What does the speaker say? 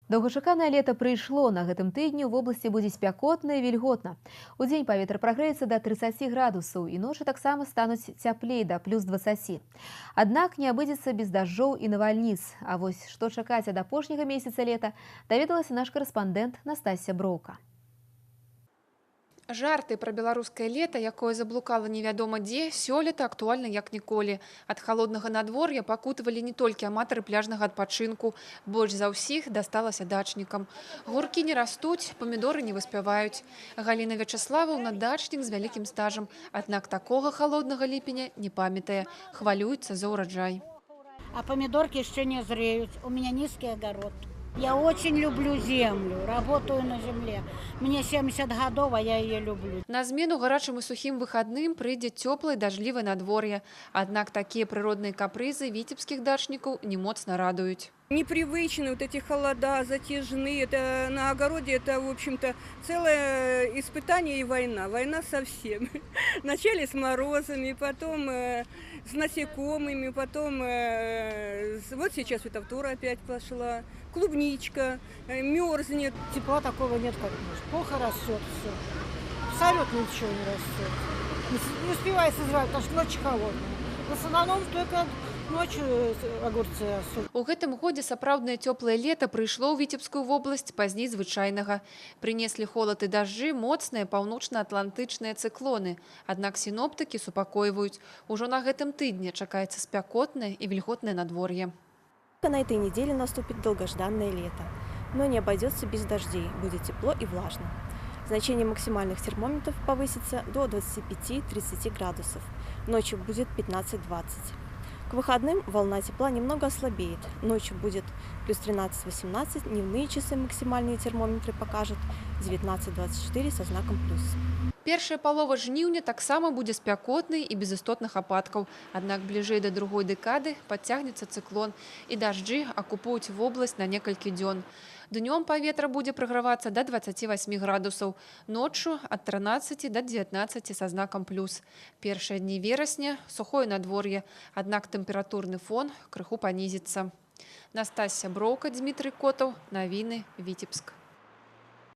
Доўгачаканае лета прыйшло. На гэтым тыдні ў вобласці будзе спякотна і вільготна. Удзень паветра прагрэецца да 30 градусаў і ночы таксама стануць цяплей да плюс 20. Аднак не абыдзецца без дажджоў і навальніц. А вось што чакаць ад апошняга месяца лета, даведалася наш карэспандэнт Настасья Броўка. Жарты пра беларускае лета, якое заблукала невядома дзе, сёлета актуальна як ніколі. Ад халоднага надвор'я пакутавалі не толькі аматары пляжнага адпачынку. Больш за ўсіх дасталася дачнікам. Гуркі не растуць, памідоры не выспяваюць. Галіна Вячаславаўна дачнік з вялікім стажам. Аднак такога халоднага ліпеня не памятае. Хвалюецца за ўраджай. А помидорки еще не зреют. У меня низкий огород. Я очень люблю землю, работаю на земле. Мне 70 годов, а я ее люблю. На змену гарачым і сухім выхадным прыйдзе цёплае дажджлівае надвор'е. Аднак такія прыродныя капрызы віцебскіх дачнікаў не моцна радуюць. Непривычны вот эти холода, затяжные. Это на огороде, это, в общем-то, целое испытание и война. Война совсем. Вначале с морозами, потом с насекомыми, потом вот сейчас фитофтора опять пошла, клубничка, мерзнет. Тепла такого нет, как может. Плохо растет все. Абсолютно ничего не растет. Не успевает созревать, потому что ночь холодная. В основном только ночью огурцы растут. У гэтым годзе сапраўднае цёплае лета прыйшло ў Віцебскую вобласць пазней звычайнага. Прынеслі холад і дажджы моцныя паўночна-атлантычныя цыклоны. Аднак сіноптыкі супакойваюць. Ужо на гэтым тыдні чакаецца спякотнае і вільготнае надвор'е. На этой неделе наступит долгожданное лето, но не обойдется без дождей, будет тепло и влажно. Значение максимальных термометров повысится до 25-30 градусов, ночью будет 15-20. К выходным волна тепла немного ослабеет, ночью будет плюс 13-18, дневные часы максимальные термометры покажут 19-24 со знаком плюс. Першая палова жніўня таксама будзе спякотнай і без істотных ападкаў. Аднак бліжэй да другой дэкады падцягнецца цыклон і дажджы акупуюць вобласць на некалькі дзён. Днём паветра будзе прагравацца да 28 градусаў, ноччу ад 13 да 19 са знакам плюс. Першыя дні верасня сухое надвор'е, аднак тэмпературны фон крыху панізіцца. Настасья Броўка, Дмітрый Котаў, навіны, Віцебск.